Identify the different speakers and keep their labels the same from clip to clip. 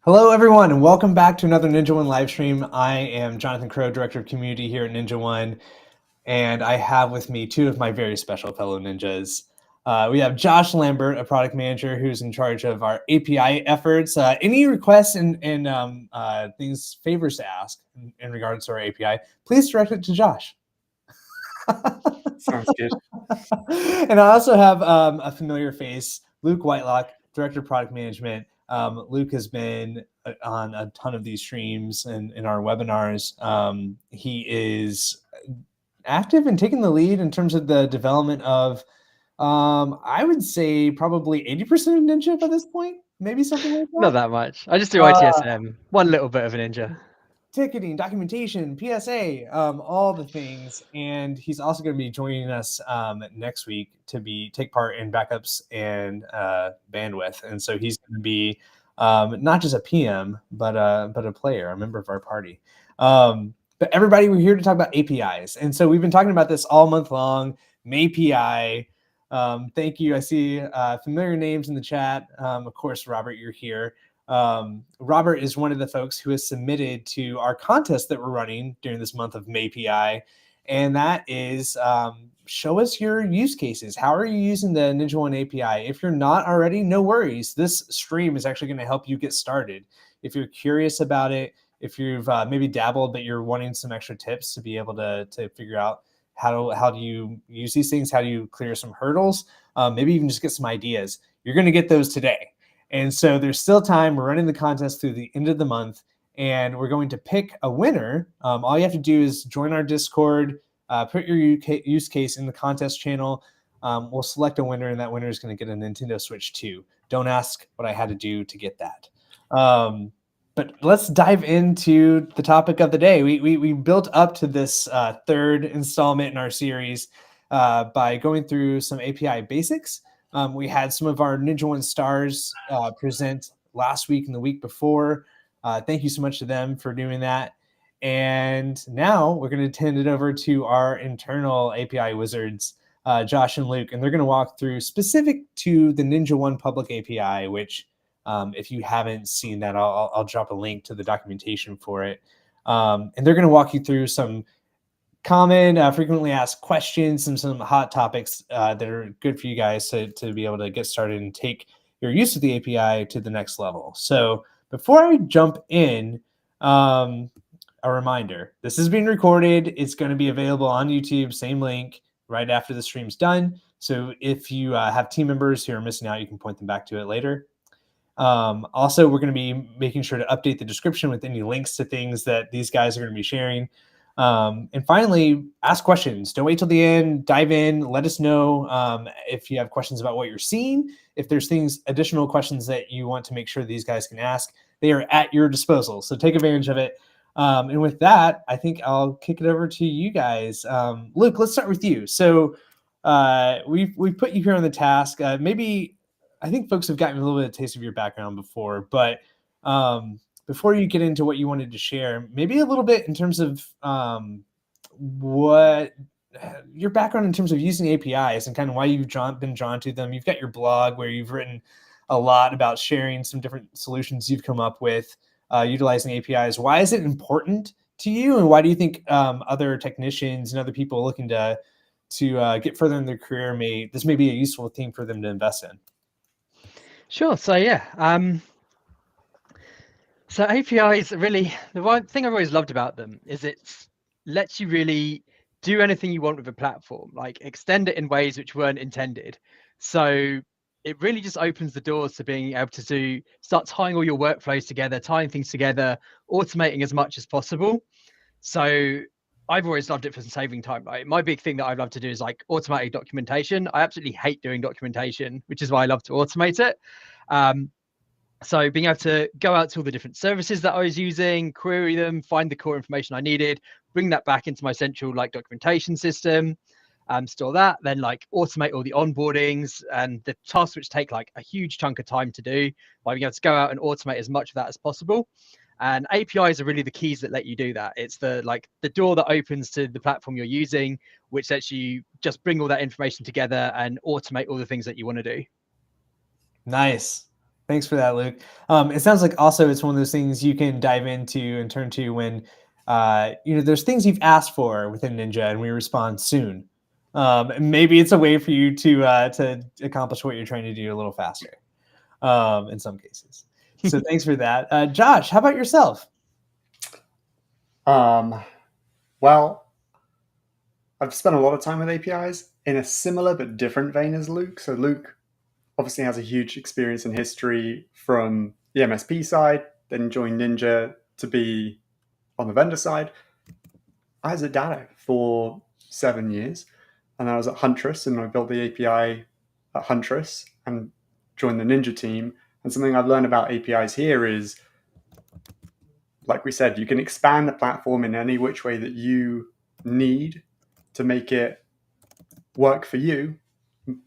Speaker 1: Hello, everyone, and welcome back to another NinjaOne live stream. I am Jonathan Crow, Director of Community here at NinjaOne, and I have with me two of my very special fellow ninjas. We have Josh Lambert, a product manager who's in charge of our API efforts. Any requests and things, favors to ask in regards to our API, please direct it to Josh.
Speaker 2: Sounds good.
Speaker 1: And I also have a familiar face, Luke Whitelock, Director of Product Management. Luke has been on a ton of these streams and in our webinars. He is active and taking the lead in terms of the development of, I would say, probably 80% of Ninja by this point, maybe something like that.
Speaker 3: Not that much. I just do ITSM, one little bit of a Ninja.
Speaker 1: Ticketing, documentation, PSA, all the things. And he's also going to be joining us next week to take part in backups and bandwidth. And so he's going to be not just a PM, but a player, a member of our party. But everybody, we're here to talk about APIs. And so we've been talking about this all month long. MAPI. Thank you. I see familiar names in the chat. Of course, Robert, you're here. Robert is one of the folks who has submitted to our contest that we're running during this month of MAPI, and that is show us your use cases. How are you using the NinjaOne API? If you're not already, no worries. This stream is actually going to help you get started. If you're curious about it, if you've maybe dabbled but you're wanting some extra tips to be able to figure out how do you use these things, how do you clear some hurdles, maybe even just get some ideas, you're going to get those today. And so there's still time. We're running the contest through the end of the month, and we're going to pick a winner. All you have to do is join our Discord, put your use case in the contest channel. We'll select a winner, and that winner is going to get a Nintendo Switch 2. Don't ask what I had to do to get that. But let's dive into the topic of the day. We built up to this third installment in our series by going through some API basics. We had some of our NinjaOne stars present last week and the week before. Thank you so much to them for doing that. And now we're going to hand it over to our internal API wizards, Josh and Luke, and they're going to walk through specific to the NinjaOne public API, which if you haven't seen that, I'll drop a link to the documentation for it. And they're going to walk you through some common, frequently asked questions and some hot topics that are good for you guys to be able to get started and take your use of the API to the next level. So before I jump in, a reminder, this is being recorded. It's going to be available on YouTube, same link, right after the stream's done. So if you have team members who are missing out, you can point them back to it later. Also, we're going to be making sure to update the description with any links to things that these guys are going to be sharing. And finally, ask questions. Don't wait till the end. Dive in. Let us know if you have questions about what you're seeing. If there's additional questions that you want to make sure these guys can ask, they are at your disposal. So take advantage of it. And with that, I think I'll kick it over to you guys. Luke, let's start with you. So we've put you here on the task. Maybe I think folks have gotten a little bit of a taste of your background before, but before you get into what you wanted to share, maybe a little bit in terms of what your background in terms of using APIs and kind of why you've been drawn to them. You've got your blog where you've written a lot about sharing some different solutions you've come up with utilizing APIs. Why is it important to you, and why do you think other technicians and other people looking to get further in their career this may be a useful thing for them to invest in?
Speaker 3: Sure. So yeah, so APIs are really, the one thing I've always loved about them is it lets you really do anything you want with a platform, like extend it in ways which weren't intended. So it really just opens the doors to being able to start tying all your workflows together, tying things together, automating as much as possible. So I've always loved it for saving time. Right? My big thing that I'd love to do is like automatic documentation. I absolutely hate doing documentation, which is why I love to automate it. So being able to go out to all the different services that I was using, query them, find the core information I needed, bring that back into my central like documentation system, store that, then like automate all the onboardings and the tasks which take like a huge chunk of time to do, by being able to go out and automate as much of that as possible. And APIs are really the keys that let you do that. It's the door that opens to the platform you're using, which lets you just bring all that information together and automate all the things that you want to do.
Speaker 1: Nice. Thanks for that, Luke. It sounds like also it's one of those things you can dive into and turn to when there's things you've asked for within Ninja, and we respond soon. And maybe it's a way for you to accomplish what you're trying to do a little faster. In some cases. So thanks for that, Josh. How about yourself?
Speaker 2: Well, I've spent a lot of time with APIs in a similar but different vein as Luke. So Luke obviously has a huge experience and history from the MSP side, then joined Ninja to be on the vendor side. I was at Datto for 7 years, and I was at Huntress, and I built the API at Huntress and joined the Ninja team. And something I've learned about APIs here is, like we said, you can expand the platform in any which way that you need to make it work for you,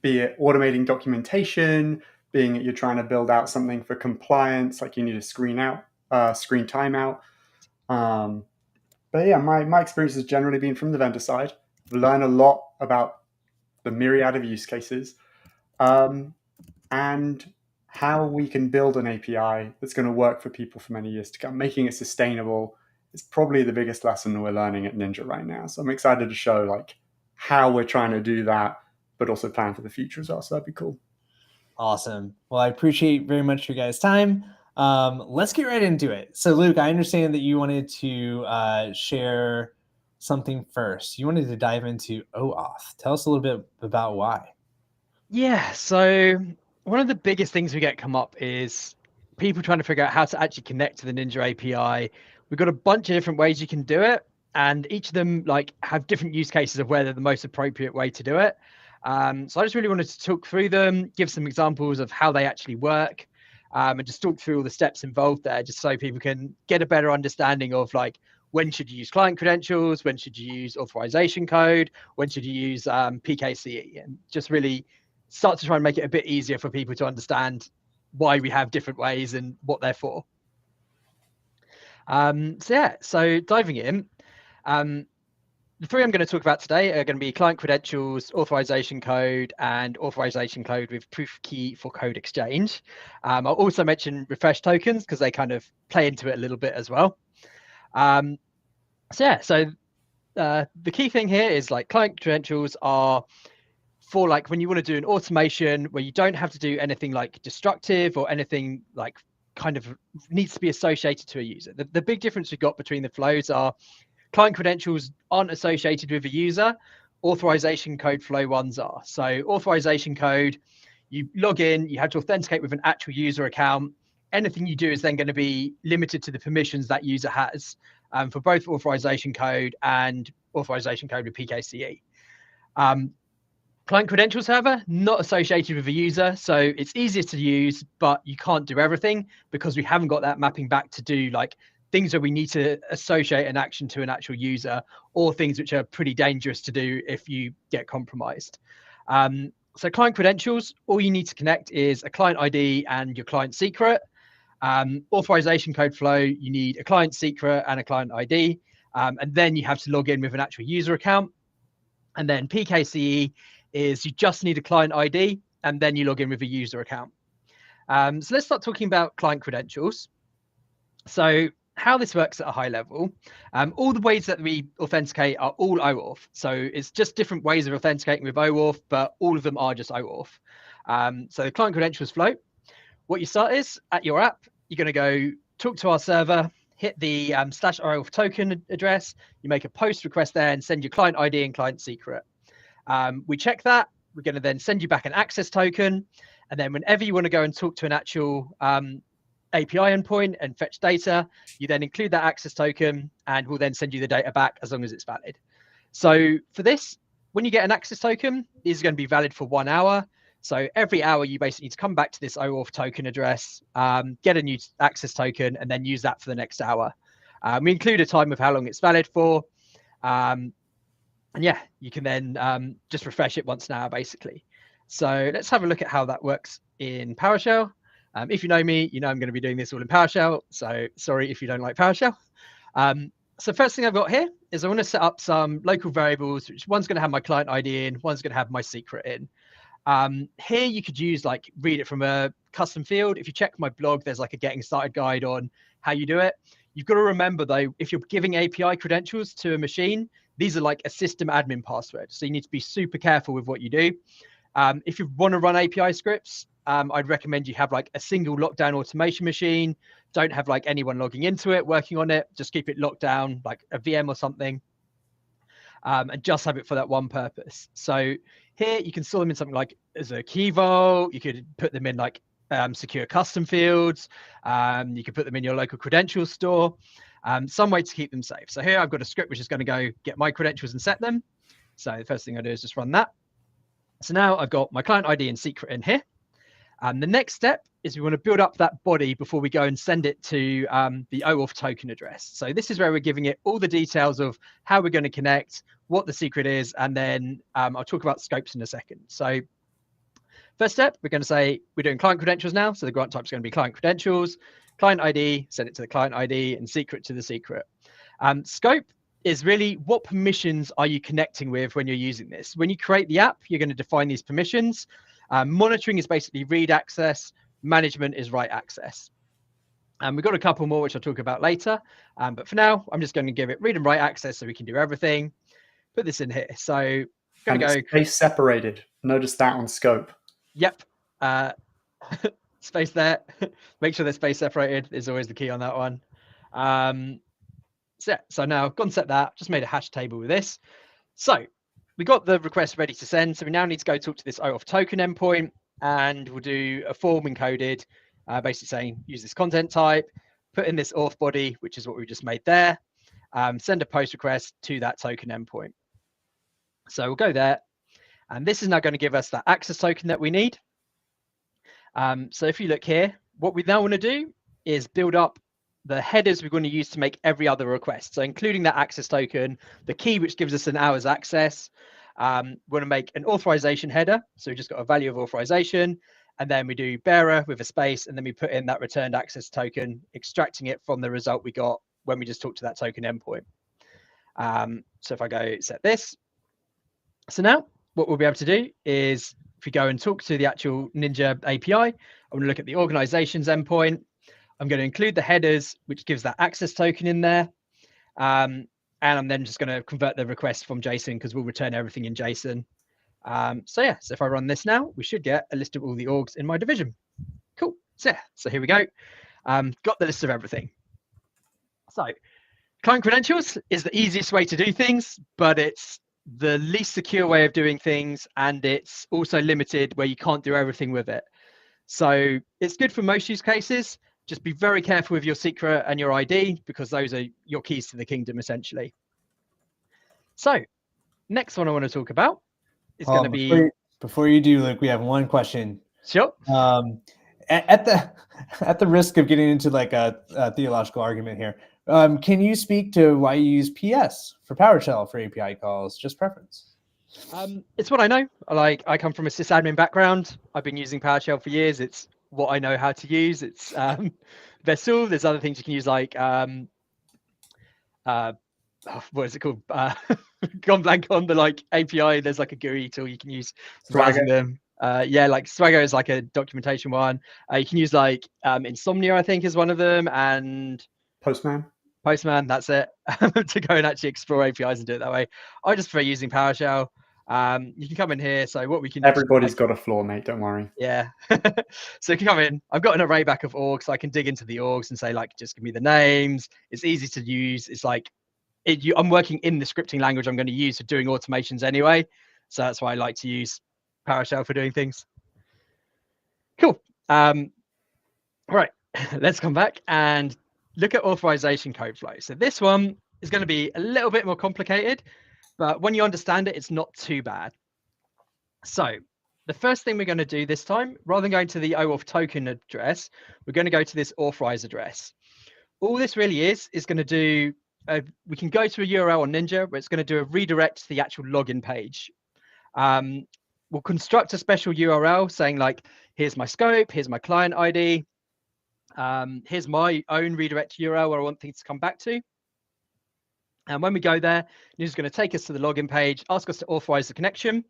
Speaker 2: be it automating documentation, being it you're trying to build out something for compliance, like you need a screen timeout. But yeah, my experience has generally been from the vendor side. I've learned a lot about the myriad of use cases and how we can build an API that's going to work for people for many years to come. Making it sustainable is probably the biggest lesson we're learning at Ninja right now. So I'm excited to show like how we're trying to do that, but also plan for the future as well. So that'd be cool.
Speaker 1: Awesome. Well, I appreciate very much your guys' time. Let's get right into it. So, Luke, I understand that you wanted to share something first. You wanted to dive into OAuth. Tell us a little bit about why.
Speaker 3: Yeah, so one of the biggest things we get come up is people trying to figure out how to actually connect to the Ninja API. We've got a bunch of different ways you can do it, and each of them like have different use cases of where they're the most appropriate way to do it. So I just really wanted to talk through them, give some examples of how they actually work, and just talk through all the steps involved there, just so people can get a better understanding of like when should you use client credentials, when should you use authorization code, when should you use PKCE, and just really start to try and make it a bit easier for people to understand why we have different ways and what they're for. So diving in, the three I'm going to talk about today are going to be client credentials, authorization code, and authorization code with proof key for code exchange. I'll also mention refresh tokens because they kind of play into it a little bit as well. The key thing here is like client credentials are for like when you want to do an automation where you don't have to do anything like destructive or anything like kind of needs to be associated to a user. The big difference we've got between the flows are client credentials aren't associated with a user, authorization code flow ones are. So authorization code, you log in, you have to authenticate with an actual user account. Anything you do is then going to be limited to the permissions that user has for both authorization code and authorization code with PKCE. Client credentials, however, not associated with a user, so it's easier to use, but you can't do everything because we haven't got that mapping back to do like things where we need to associate an action to an actual user or things which are pretty dangerous to do if you get compromised. So client credentials, all you need to connect is a client ID and your client secret. Authorization code flow, you need a client secret and a client ID, and then you have to log in with an actual user account. And then PKCE is you just need a client ID and then you log in with a user account. So let's start talking about client credentials. So how this works at a high level, all the ways that we authenticate are all OAuth. So it's just different ways of authenticating with OAuth, but all of them are just OAuth. So the client credentials flow. What you start is at your app, you're going to go talk to our server, hit the /OAuth token address, you make a post request there and send your client ID and client secret. We check that. We're going to then send you back an access token. And then whenever you want to go and talk to an actual API endpoint and fetch data, you then include that access token and we'll then send you the data back as long as it's valid. So for this, when you get an access token, this is going to be valid for 1 hour. So every hour, you basically need to come back to this OAuth token address, get a new access token, and then use that for the next hour. We include a time of how long it's valid for. And yeah, you can then just refresh it once an hour, basically. So let's have a look at how that works in PowerShell. If you know me, you know I'm going to be doing this all in PowerShell. So sorry if you don't like PowerShell. So first thing I've got here is I want to set up some local variables, which one's going to have my client ID in, one's going to have my secret in. Here you could use like read it from a custom field. If you check my blog, there's like a getting started guide on how you do it. You've got to remember though, if you're giving API credentials to a machine, these are like a system admin password. So you need to be super careful with what you do. If you want to run API scripts, I'd recommend you have like a single lockdown automation machine. Don't have like anyone logging into it, working on it. Just keep it locked down, like a VM or something. And just have it for that one purpose. So here you can store them in something like as a key vault. You could put them in like secure custom fields. You could put them in your local credentials store. Some way to keep them safe. So here I've got a script which is going to go get my credentials and set them. So the first thing I do is just run that. So now I've got my client ID and secret in here. The next step is we want to build up that body before we go and send it to the OAuth token address. So this is where we're giving it all the details of how we're going to connect, what the secret is, and then I'll talk about scopes in a second. So first step, we're going to say we're doing client credentials now. So the grant type is going to be client credentials, client ID, send it to the client ID, and secret to the secret. Scope is really what permissions are you connecting with when you're using this. When you create the app, you're going to define these permissions. Monitoring is basically read access. Management is write access. We've got a couple more, which I'll talk about later. But for now, I'm just going to give it read and write access so we can do everything. Put this in here. So I'm going to go
Speaker 2: space separated. Notice that on scope.
Speaker 3: Yep. Space there. Make sure they're space separated is always the key on that one. So now I've gone set that, just made a hash table with this. So we got the request ready to send. So we now need to go talk to this OAuth token endpoint, and we'll do a form encoded, basically saying use this content type, put in this auth body, which is what we just made there, send a post request to that token endpoint. So we'll go there, and this is now going to give us that access token that we need. So if you look here, what we now want to do is build up the headers we're going to use to make every other request. So including that access token, the key which gives us an hour's access. We're going to make an authorization header. So we just got a value of authorization, and then we do bearer with a space, and then we put in that returned access token, extracting it from the result we got when we just talked to that token endpoint. So if I go set this, so now what we'll be able to do is if we go and talk to the actual Ninja API, I'm going to look at the organizations endpoint. I'm going to include the headers, which gives that access token in there. And I'm then just going to convert the request from JSON because we'll return everything in JSON. So yeah, so if I run this now, we should get a list of all the orgs in my division. Cool. So yeah, so here we go. Got the list of everything. So client credentials is the easiest way to do things, but it's the least secure way of doing things. And it's also limited where you can't do everything with it. So it's good for most use cases. Just be very careful with your secret and your ID because those are your keys to the kingdom, essentially. So next one I want to talk about is going to be...
Speaker 1: Before you do, Luke, we have one question.
Speaker 3: Sure.
Speaker 1: At the risk of getting into like a theological argument here, can you speak to why you use PS for PowerShell for API calls? Just preference.
Speaker 3: It's what I know. Like, I come from a sysadmin background. I've been using PowerShell for years. It's what I know how to use. It's Vessel. There's other things you can use, like what is it called? Gone blank on the like API. There's like a GUI tool you can use for browsing them. Yeah, like Swagger is like a documentation one. You can use like Insomnia, I think, is one of them, and
Speaker 2: Postman,
Speaker 3: that's it. To go and actually explore APIs and do it that way. I just prefer using PowerShell. You can come in here. So what we can...
Speaker 2: Everybody's got a flaw, mate. Don't worry.
Speaker 3: Yeah. So you can come in. I've got an array back of orgs. So I can dig into the orgs and say, like, just give me the names. It's easy to use. It's like, I'm working in the scripting language I'm going to use for doing automations anyway. So that's why I like to use PowerShell for doing things. Cool. All right. Let's come back and look at authorization code flow. So this one is going to be a little bit more complicated, but when you understand it, it's not too bad. So the first thing we're going to do this time, rather than going to the OAuth token address, we're going to go to this authorize address. All this really is going to do, we can go to a URL on Ninja where it's going to do a redirect to the actual login page. We'll construct a special URL saying like, here's my scope, here's my client ID, here's my own redirect URL where I want things to come back to. And when we go there, Ninja's going to take us to the login page, ask us to authorize the connection,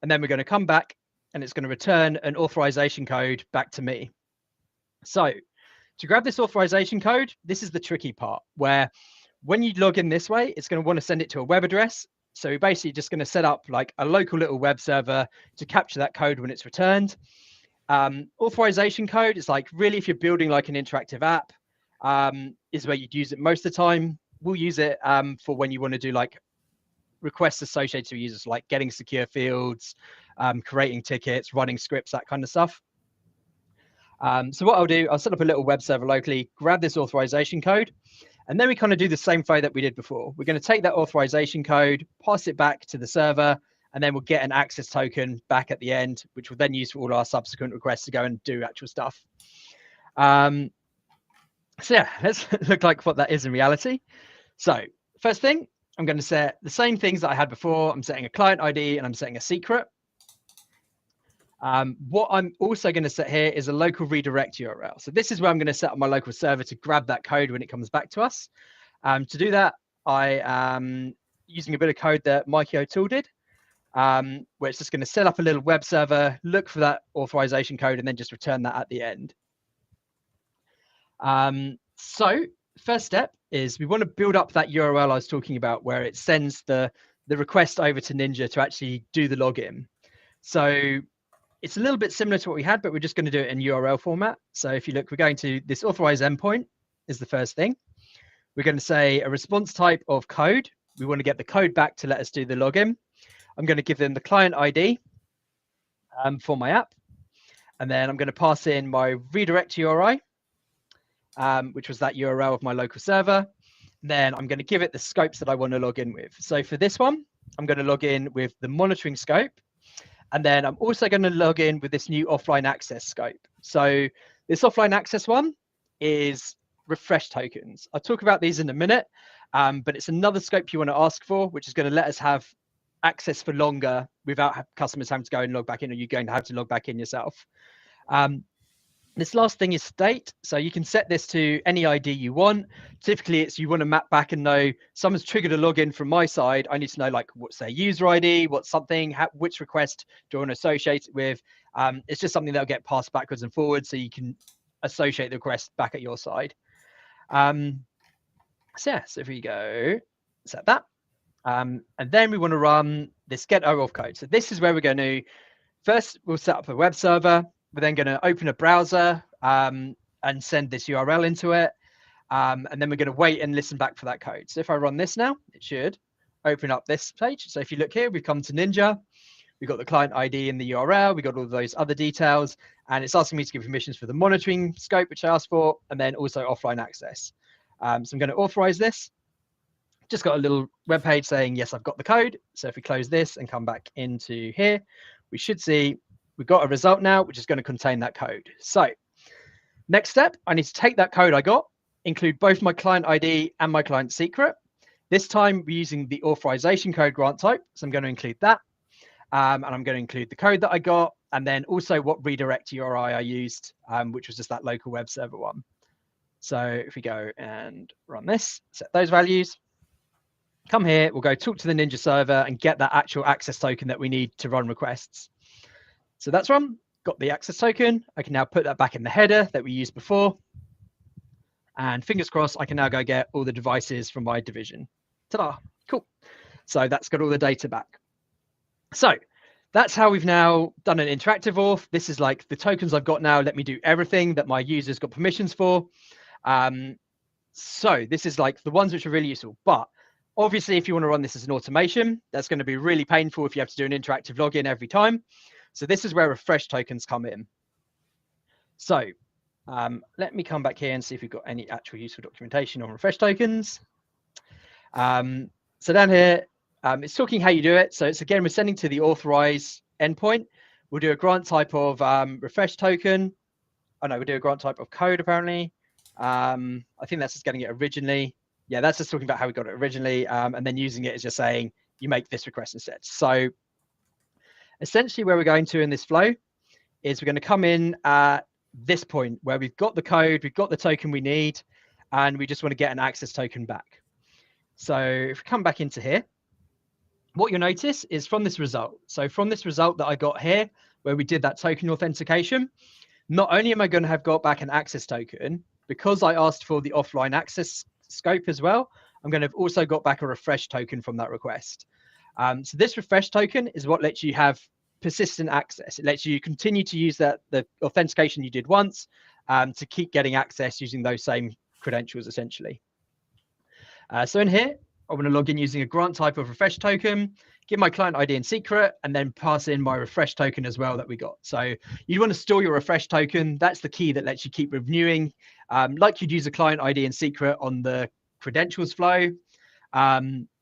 Speaker 3: and then we're going to come back and it's going to return an authorization code back to me. So to grab this authorization code, this is the tricky part, where when you log in this way, it's going to want to send it to a web address. So we're basically just going to set up like a local little web server to capture that code when it's returned. Authorization code is like really, if you're building like an interactive app, is where you'd use it most of the time. We'll use it for when you want to do like requests associated with users, like getting secure fields, creating tickets, running scripts, that kind of stuff. So what I'll do, I'll set up a little web server locally, grab this authorization code, and then we kind of do the same flow that we did before. We're going to take that authorization code, pass it back to the server, and then we'll get an access token back at the end, which we'll then use for all our subsequent requests to go and do actual stuff. So yeah, let's look like what that is in reality. So first thing, I'm going to set the same things that I had before. I'm setting a client ID and I'm setting a secret. What I'm also going to set here is a local redirect URL. So this is where I'm going to set up my local server to grab that code when it comes back to us. To do that, I am using a bit of code that Mikey O'Toole did, where it's just going to set up a little web server, look for that authorization code, and then just return that at the end. So first step is we want to build up that URL I was talking about, where it sends the request over to Ninja to actually do the login. So it's a little bit similar to what we had, but we're just going to do it in URL format. So if you look, we're going to this authorize endpoint is the first thing. We're going to say a response type of code. We want to get the code back to let us do the login. I'm going to give them the client ID for my app. And then I'm going to pass in my redirect URI, which was that URL of my local server. Then I'm going to give it the scopes that I want to log in with. So for this one, I'm going to log in with the monitoring scope. And then I'm also going to log in with this new offline access scope. So this offline access one is refresh tokens. I'll talk about these in a minute, but it's another scope you want to ask for, which is going to let us have access for longer without customers having to go and log back in, or you're going to have to log back in yourself. This last thing is state. So you can set this to any ID you want. Typically, it's you want to map back and know someone's triggered a login from my side. I need to know like what's their user ID, what's something, which request do I want to associate it with. It's just something that'll get passed backwards and forwards, so you can associate the request back at your side. So yeah, so if we go set that, and then we want to run this get OAuth code. So this is where we're going to first we'll set up a web server. We're then going to open a browser and send this URL into it. And then we're going to wait and listen back for that code. So if I run this now, it should open up this page. So if you look here, we've come to Ninja. We've got the client ID and the URL. We've got all those other details. And it's asking me to give permissions for the monitoring scope, which I asked for, and then also offline access. So I'm going to authorize this. Just got a little web page saying, yes, I've got the code. So if we close this and come back into here, we should see we've got a result now, which is going to contain that code. So next step, I need to take that code I got, include both my client ID and my client secret. This time we're using the authorization code grant type. So I'm going to include that. And I'm going to include the code that I got, and then also what redirect URI I used, which was just that local web server one. So if we go and run this, set those values, come here, we'll go talk to the Ninja server and get that actual access token that we need to run requests. So that's run, got the access token. I can now put that back in the header that we used before. And fingers crossed, I can now go get all the devices from my division. Ta-da, cool. So that's got all the data back. So that's how we've now done an interactive auth. This is like the tokens I've got now. Let me do everything that my users got permissions for. So this is like the ones which are really useful. But obviously, if you want to run this as an automation, that's going to be really painful if you have to do an interactive login every time. So this is where refresh tokens come in. So let me come back here and see if we've got any actual useful documentation on refresh tokens. So down here, it's talking how you do it. So it's again, we're sending to the authorize endpoint. We'll do a grant type of refresh token. Oh no, we'll do a grant type of code apparently. I think that's just getting it originally. Yeah, that's just talking about how we got it originally. And then using it is just saying you make this request instead. So essentially where we're going to in this flow is we're going to come in at this point where we've got the code, we've got the token we need, and we just want to get an access token back. So if we come back into here, what you'll notice is from this result. So from this result that I got here, where we did that token authentication, not only am I going to have got back an access token, because I asked for the offline access scope as well, I'm going to have also got back a refresh token from that request. So this refresh token is what lets you have persistent access. It lets you continue to use the authentication you did once to keep getting access using those same credentials, essentially. So in here, I want to log in using a grant type of refresh token, give my client ID and secret, and then pass in my refresh token as well that we got. So you want to store your refresh token. That's the key that lets you keep renewing, like you'd use a client ID and secret on the credentials flow.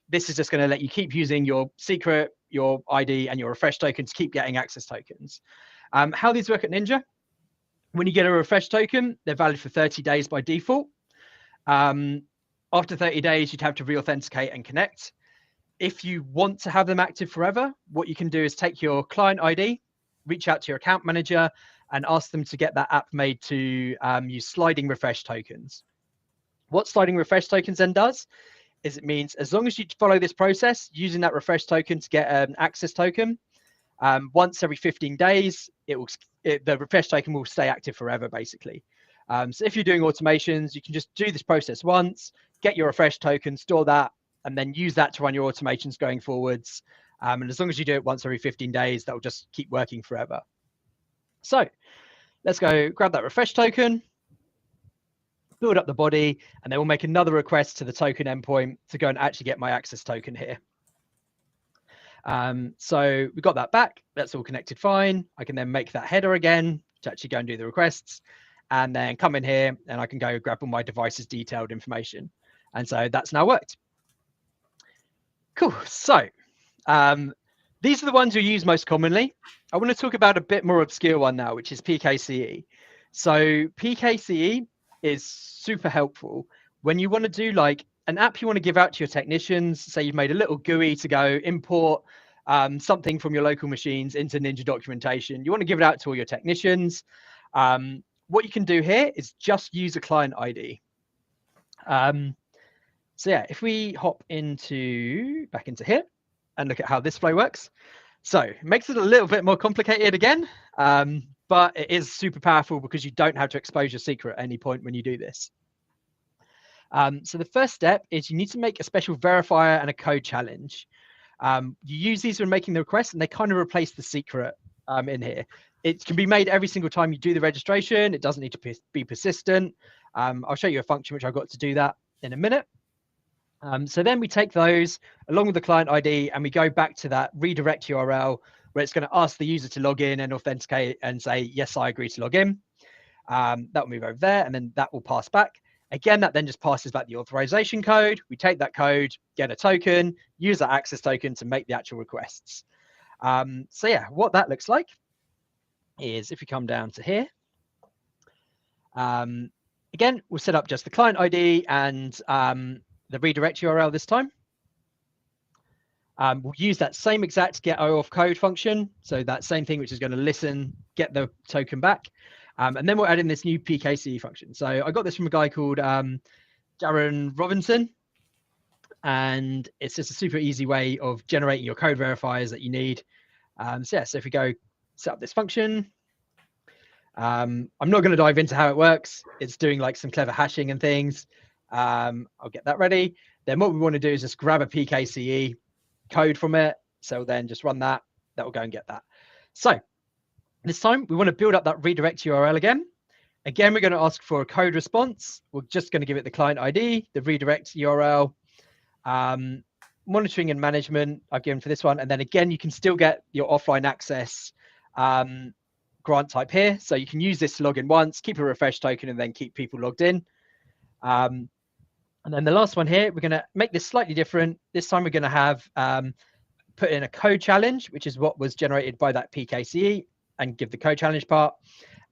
Speaker 3: This is just going to let you keep using your secret, your ID, and your refresh token to keep getting access tokens. How these work at Ninja: when you get a refresh token, they're valid for 30 days by default. After 30 days, you'd have to re-authenticate and connect. If you want to have them active forever, what you can do is take your client ID, reach out to your account manager, and ask them to get that app made to use sliding refresh tokens. What sliding refresh tokens then does is it means as long as you follow this process, using that refresh token to get an access token, once every 15 days, the refresh token will stay active forever, basically. So if you're doing automations, you can just do this process once, get your refresh token, store that, and then use that to run your automations going forwards. And as long as you do it once every 15 days, that will just keep working forever. So let's go grab that refresh token, build up the body, and then we'll make another request to the token endpoint to go and actually get my access token here. So we got that back. That's all connected fine. I can then make that header again to actually go and do the requests, and then come in here and I can go grab all my device's detailed information. And so that's now worked. Cool. So these are the ones you use most commonly. I want to talk about a bit more obscure one now, which is PKCE. So PKCE is super helpful when you want to do like an app you want to give out to your technicians. Say you've made a little GUI to go import something from your local machines into Ninja documentation. You want to give it out to all your technicians. What you can do here is just use a client ID. So yeah, if we hop back into here and look at how this flow works. So it makes it a little bit more complicated again, but it is super powerful because you don't have to expose your secret at any point when you do this. So the first step is you need to make a special verifier and a code challenge. You use these when making the request, and they kind of replace the secret in here. It can be made every single time you do the registration. It doesn't need to be persistent. I'll show you a function which I've got to do that in a minute. So then we take those along with the client ID and we go back to that redirect URL where it's going to ask the user to log in and authenticate and say, yes, I agree to log in. That will move over there and then that will pass back. Again, that then just passes back the authorization code. We take that code, get a token, use that access token to make the actual requests. So yeah, what that looks like is if we come down to here, again, we'll set up just the client ID and the redirect URL this time. We'll use that same exact get OAuth code function. So that same thing, which is going to listen, get the token back. And then we'll add in this new PKCE function. So I got this from a guy called Darren Robinson. And it's just a super easy way of generating your code verifiers that you need. So yeah, so if we go set up this function, I'm not going to dive into how it works. It's doing like some clever hashing and things. I'll get that ready. Then what we want to do is just grab a PKCE code from it. So then just run that. That will go and get that. So this time we want to build up that redirect URL again. Again, we're going to ask for a code response. We're just going to give it the client ID, the redirect URL, monitoring and management I've given for this one. And then again, you can still get your offline access grant type here. So you can use this to log in once, keep a refresh token, and then keep people logged in. And then the last one here, we're going to make this slightly different. This time we're going to have put in a code challenge, which is what was generated by that PKCE, and give the code challenge part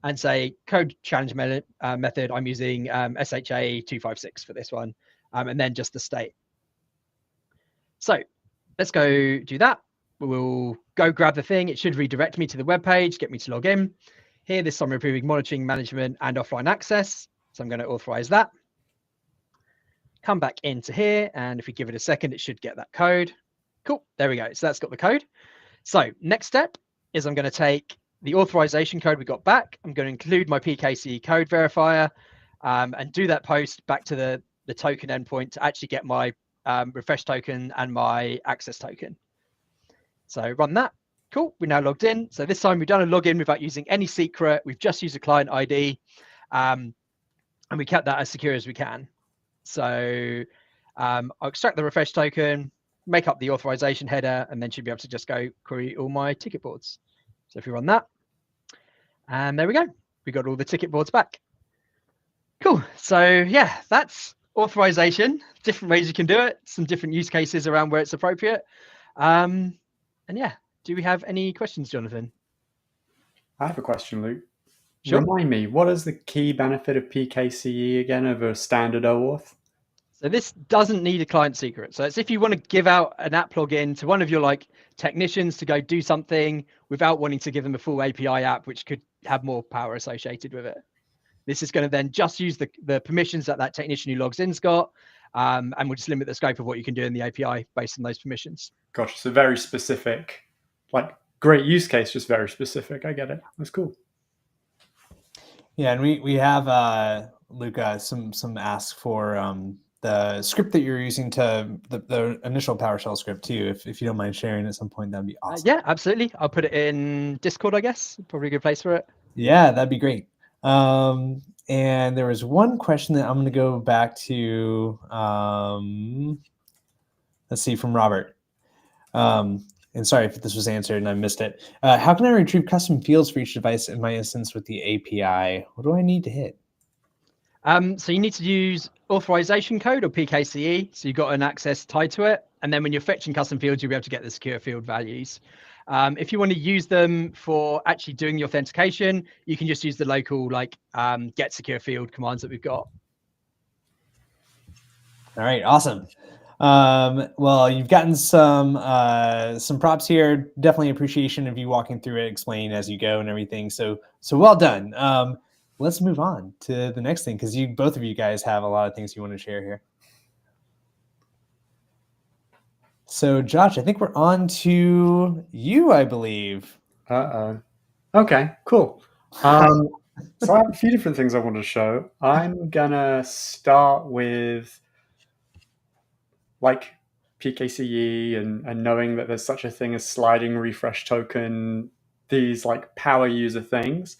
Speaker 3: and say code challenge method. I'm using SHA256 for this one, and then just the state. So let's go do that. We'll go grab the thing. It should redirect me to the web page, get me to log in. Here, this time we're approving monitoring, management, and offline access. So I'm going to authorize that. Come back into here, and if we give it a second, it should get that code. Cool, there we go. So that's got the code. So next step is I'm going to take the authorization code we got back. I'm going to include my PKCE code verifier and do that post back to the token endpoint to actually get my refresh token and my access token. So run that. Cool. We're now logged in. So this time we've done a login without using any secret. We've just used a client ID and we kept that as secure as we can. So I'll extract the refresh token, make up the authorization header, and then should be able to just go query all my ticket boards. So if we run that, and there we go. We got all the ticket boards back. Cool. So yeah, that's authorization. Different ways you can do it. Some different use cases around where it's appropriate. And yeah, do we have any questions, Jonathan?
Speaker 2: I have a question, Luke.
Speaker 3: Sure.
Speaker 2: Remind me, what is the key benefit of PKCE again over standard OAuth?
Speaker 3: So this doesn't need a client secret. So it's if you want to give out an app login to one of your like technicians to go do something without wanting to give them a full API app, which could have more power associated with it. This is going to then just use the permissions that that technician who logs in's got, and we'll just limit the scope of what you can do in the API based on those permissions.
Speaker 2: Gotcha. So very specific, like great use case, just very specific. I get it. That's cool.
Speaker 1: Yeah, and we have Luca some ask for the script that you're using to the initial PowerShell script too. If you don't mind sharing at some point, that'd be awesome.
Speaker 3: Yeah, absolutely. I'll put it in Discord, I guess. Probably a good place for it.
Speaker 1: Yeah, that'd be great. And there was one question that I'm going to go back to. Let's see, from Robert. And sorry if this was answered and I missed it. How can I retrieve custom fields for each device in my instance with the API? What do I need to hit?
Speaker 3: So you need to use authorization code or PKCE. So you've got an access tied to it. And then when you're fetching custom fields, you'll be able to get the secure field values. If you want to use them for actually doing the authentication, you can just use the local like get secure field commands that we've got.
Speaker 1: All right, awesome. Well, you've gotten some props here. Definitely appreciation of you walking through it, explaining as you go and everything. So well done. Let's move on to the next thing because both of you guys have a lot of things you want to share here. So Josh, I think we're on to you, I believe.
Speaker 2: Okay, cool. So I have a few different things I want to show. I'm gonna start with like PKCE and knowing that there's such a thing as sliding refresh token, these like power user things.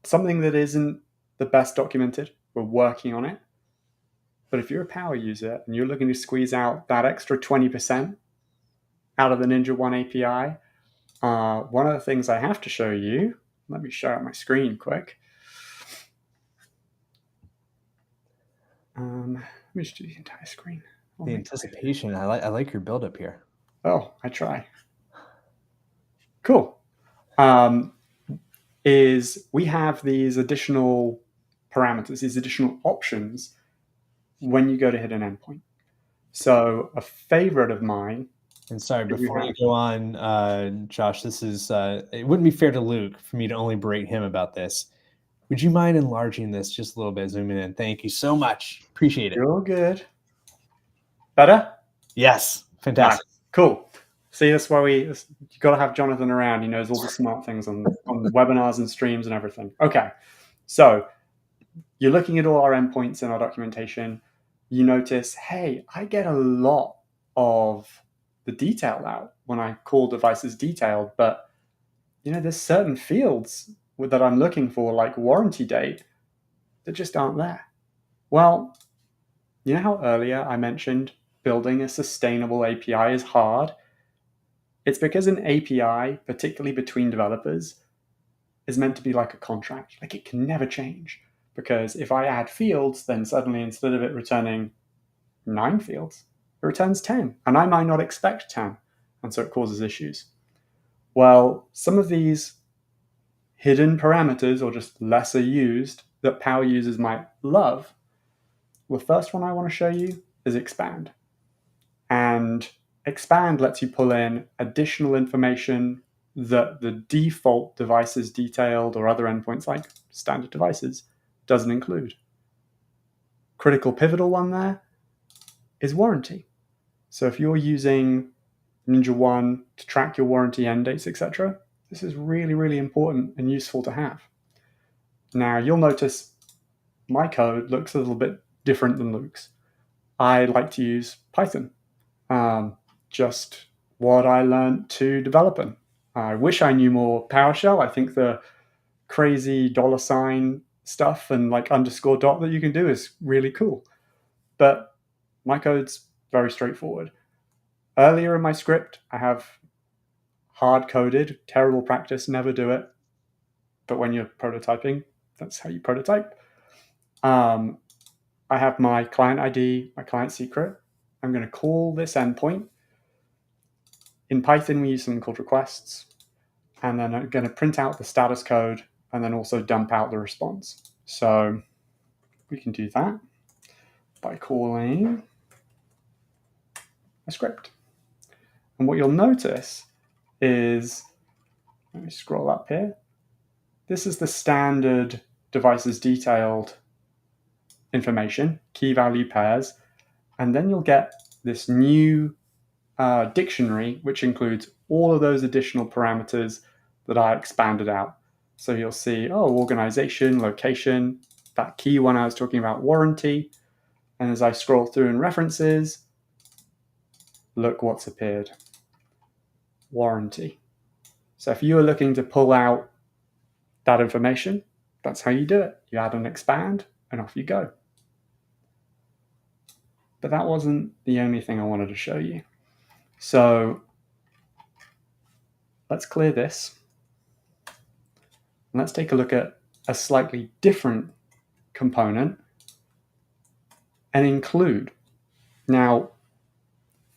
Speaker 2: Something that isn't the best documented. We're working on it. But if you're a power user and you're looking to squeeze out that extra 20% out of the NinjaOne API, one of the things I have to show you, let me share out my screen quick. Let me just do the entire screen.
Speaker 1: The anticipation. I like your build up here.
Speaker 2: Oh, I try. Cool. Is we have these additional parameters, these additional options when you go to hit an endpoint. So a favorite of mine.
Speaker 1: And sorry, before you go on, Josh, this is it wouldn't be fair to Luke for me to only berate him about this. Would you mind enlarging this just a little bit, zooming in? Thank you so much. Appreciate it.
Speaker 2: You're good. Better?
Speaker 1: Yes. Fantastic.
Speaker 2: Nice. Cool. See, that's why you got to have Jonathan around. He knows all the smart things on webinars and streams and everything. Okay. So you're looking at all our endpoints in our documentation. You notice, hey, I get a lot of the detail out when I call devices detailed, but there's certain fields that I'm looking for, like warranty date, that just aren't there. Well, you know how earlier I mentioned building a sustainable API is hard? It's because an API, particularly between developers, is meant to be like a contract. Like it can never change. Because if I add fields, then suddenly instead of it returning 9 fields, it returns 10. And I might not expect 10. And so it causes issues. Well, some of these hidden parameters, or just lesser used, that power users might love, the first one I want to show you is expand. And expand lets you pull in additional information that the default devices detailed or other endpoints like standard devices doesn't include. Critical pivotal one there is warranty. So if you're using NinjaOne to track your warranty end dates, etc., This is really, really important and useful to have. Now, you'll notice my code looks a little bit different than Luke's. I like to use Python, just what I learned to develop in. I wish I knew more PowerShell. I think the crazy $ stuff and like underscore dot that you can do is really cool. But my code's very straightforward. Earlier in my script, I have hard coded, terrible practice, never do it. But when you're prototyping, that's how you prototype. I have my client ID, my client secret. I'm going to call this endpoint. In Python, we use something called requests. And then I'm going to print out the status code and then also dump out the response. So we can do that by calling a script. And what you'll notice is, let me scroll up here. This is the standard devices detailed information, key value pairs, and then you'll get this new dictionary, which includes all of those additional parameters that I expanded out. So you'll see, organization, location, that key one I was talking about, warranty. And as I scroll through in references, look what's appeared. Warranty. So if you were looking to pull out that information, that's how you do it. You add and expand, and off you go. But that wasn't the only thing I wanted to show you. So let's clear this. And let's take a look at a slightly different component, an include. Now,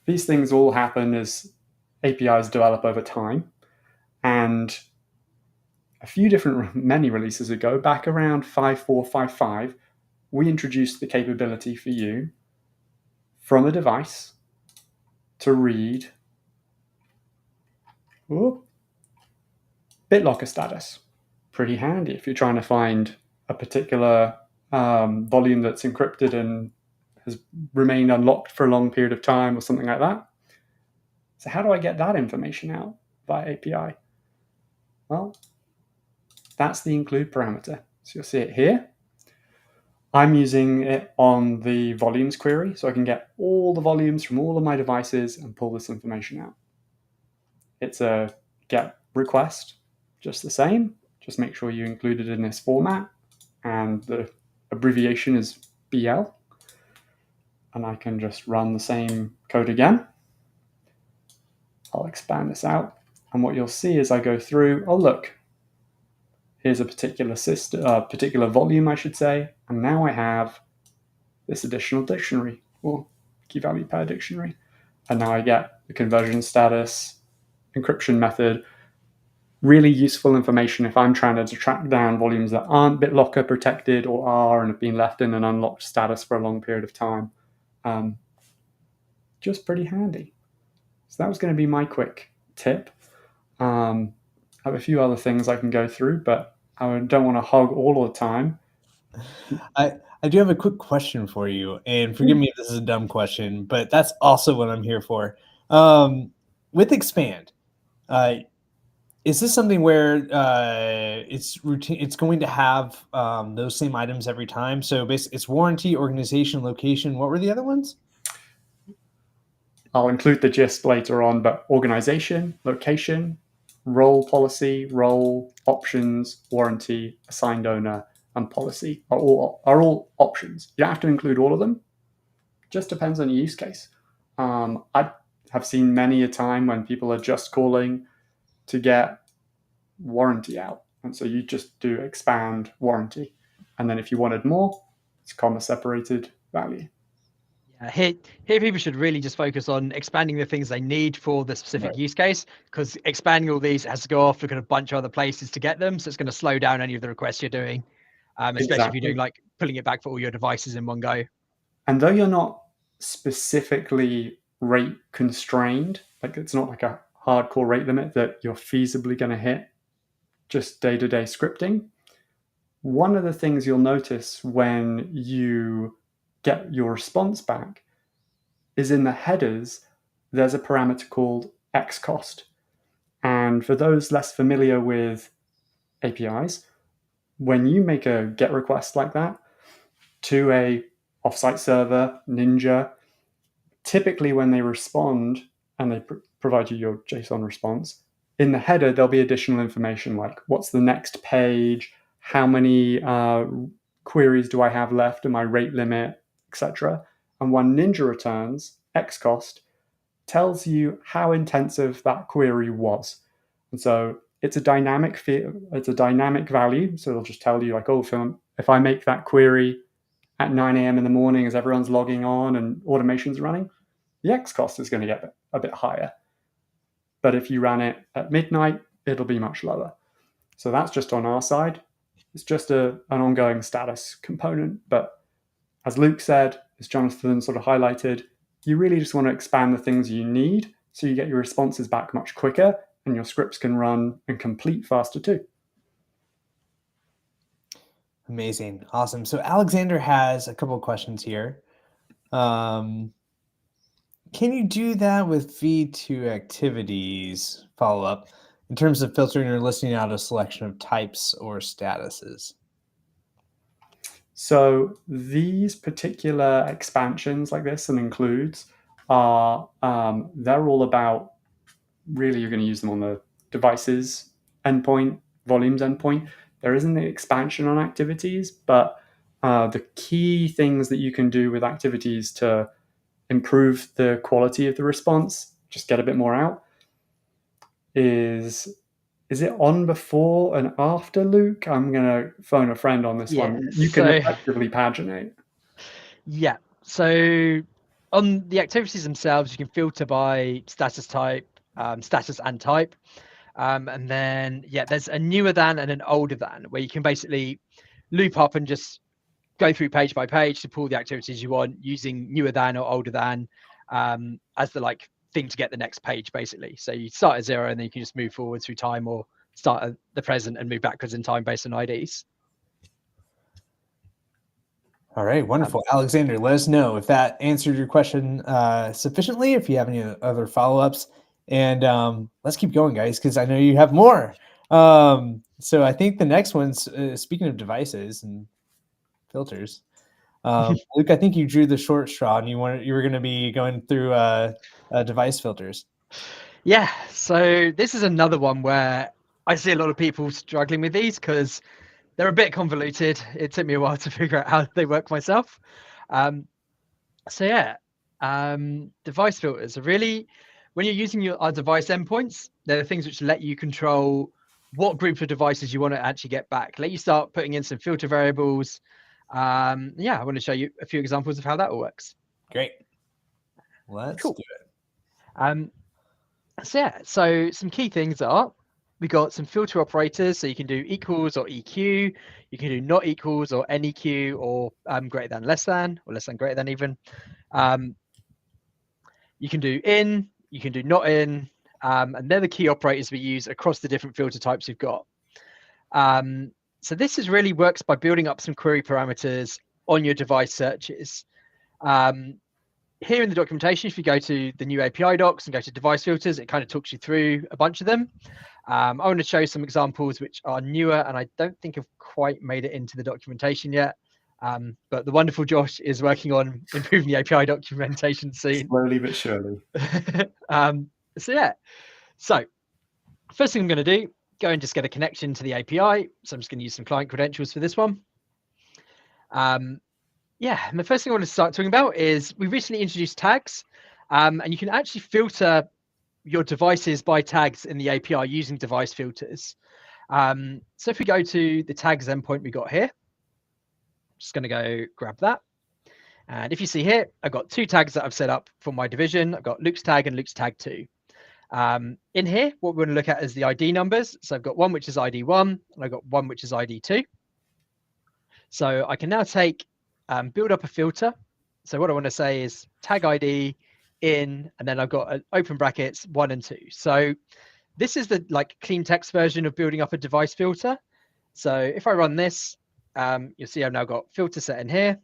Speaker 2: these things all happen as APIs develop over time. And a few many releases ago, back around 5.4.5.5, we introduced the capability for you from a device to read BitLocker status. Pretty handy if you're trying to find a particular volume that's encrypted and has remained unlocked for a long period of time or something like that. So how do I get that information out via API? Well, that's the include parameter. So you'll see it here. I'm using it on the volumes query, so I can get all the volumes from all of my devices and pull this information out. It's a get request, just the same. Just make sure you include it in this format, and the abbreviation is BL. And I can just run the same code again. I'll expand this out, and what you'll see is I go through, look, here's a particular particular volume, I should say, and now I have this additional dictionary, or key value pair dictionary. And now I get the conversion status, encryption method, really useful information if I'm trying to track down volumes that aren't BitLocker protected or are and have been left in an unlocked status for a long period of time. Just pretty handy. So that was going to be my quick tip. I have a few other things I can go through, but I don't want to hog all of the time.
Speaker 1: I do have a quick question for you, and forgive me if this is a dumb question, but that's also what I'm here for. With expand, is this something where it's routine? It's going to have those same items every time. So basically, it's warranty, organization, location. What were the other ones?
Speaker 2: I'll include the gist later on, but organization, location, role policy, role, options, warranty, assigned owner, and policy are all options. You don't have to include all of them. Just depends on your use case. I have seen many a time when people are just calling to get warranty out. And so you just do expand warranty. And then if you wanted more, it's comma separated value.
Speaker 3: Yeah, here people should really just focus on expanding the things they need for the specific use case, because expanding all these has to go off, look at a bunch of other places to get them. So it's going to slow down any of the requests you're doing, especially if you're doing like pulling it back for all your devices in one go.
Speaker 2: And though you're not specifically rate constrained, like it's not like a hardcore rate limit that you're feasibly going to hit just day-to-day scripting, one of the things you'll notice when you get your response back is in the headers, there's a parameter called xcost. And for those less familiar with APIs, when you make a GET request like that to a offsite server, Ninja, typically when they respond and they provide you your JSON response, in the header, there'll be additional information like what's the next page, how many queries do I have left, and my rate limit, etc. And when Ninja returns, xcost tells you how intensive that query was. And so it's a dynamic value. So it'll just tell you like, oh, if I make that query at 9 a.m. in the morning as everyone's logging on and automation's running, the xcost is going to get a bit higher. But if you ran it at midnight, it'll be much lower. So that's just on our side. It's just an ongoing status component. But as Luke said, as Jonathan sort of highlighted, you really just want to expand the things you need so you get your responses back much quicker and your scripts can run and complete faster too.
Speaker 1: Amazing. Awesome. So Alexander has a couple of questions here. Can you do that with V2 activities follow-up in terms of filtering or listing out a selection of types or statuses?
Speaker 2: So these particular expansions like this and includes are, they're all about, really you're going to use them on the devices endpoint, volumes endpoint. There isn't an expansion on activities, but the key things that you can do with activities to improve the quality of the response, just get a bit more out, is it on before and after, Luke? I'm going to phone a friend on this one. You can effectively paginate.
Speaker 3: Yeah. So on the activities themselves, you can filter by status type, status and type. And then, there's a newer than and an older than, where you can basically loop up and just go through page by page to pull the activities you want using newer than or older than as the thing to get the next page, basically. So you start at 0 and then you can just move forward through time, or start at the present and move backwards in time based on IDs.
Speaker 1: All right, wonderful. Alexander, let us know if that answered your question sufficiently, if you have any other follow-ups. And let's keep going, guys, because I know you have more. So I think the next one's, speaking of devices and filters, Luke, I think you drew the short straw and you were going to be going through device filters.
Speaker 3: Yeah, so this is another one where I see a lot of people struggling with these because they're a bit convoluted. It took me a while to figure out how they work myself. Device filters are really, when you're using our device endpoints, they're the things which let you control what group of devices you want to actually get back. Let you start putting in some filter variables. I want to show you a few examples of how that all works.
Speaker 1: Great. Let's do it.
Speaker 3: So some key things are, we got some filter operators, so you can do equals or EQ, you can do not equals or NEQ, or greater than, less than, or less than, greater than even. You can do in, you can do not in, and they're the key operators we use across the different filter types we've got. So this really works by building up some query parameters on your device searches. Here in the documentation, if you go to the new API docs and go to device filters, it kind of talks you through a bunch of them. I want to show some examples which are newer, and I don't think have quite made it into the documentation yet. But the wonderful Josh is working on improving the API documentation soon.
Speaker 2: Slowly but surely.
Speaker 3: So first thing I'm going to do, go and just get a connection to the API. So I'm just going to use some client credentials for this one. And the first thing I want to start talking about is we recently introduced tags, and you can actually filter your devices by tags in the API using device filters. So if we go to the tags endpoint we got here, I'm just going to go grab that. And if you see here, I've got two tags that I've set up for my division. I've got Luke's tag and Luke's tag 2. In here, what we're going to look at is the ID numbers. So I've got one which is ID 1, and I've got one which is ID 2. So I can now take build up a filter. So what I want to say is tag ID in, and then I've got open brackets 1 and 2. So this is the clean text version of building up a device filter. So if I run this, you'll see I've now got filter set in here.